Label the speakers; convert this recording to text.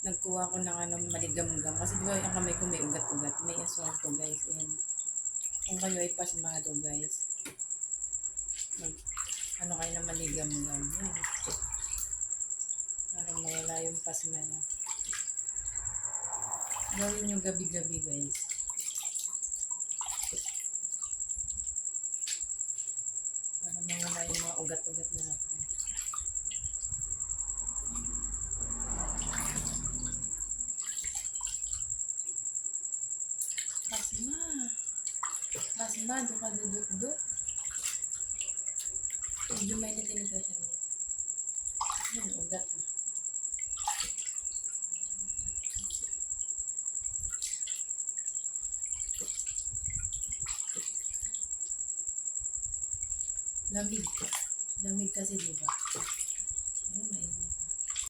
Speaker 1: nagkuha ko ng ano, maligamgam. Kasi di ba yung kamay ko may ugat-ugat. May aswang to guys. Ayan. Kung kayo ay pasmado guys. Ano kayo na maligamgam. Ayan. Para mawala yung pasma niya. Gawin nyo gabi-gabi guys. Para mawala yung mga ugat-ugat natin. Pasma. Pasma, doon ka dudut-dut. Medyo may natinit na siya guys. Ayan, ugat. Lamig. Lamig kasi diba?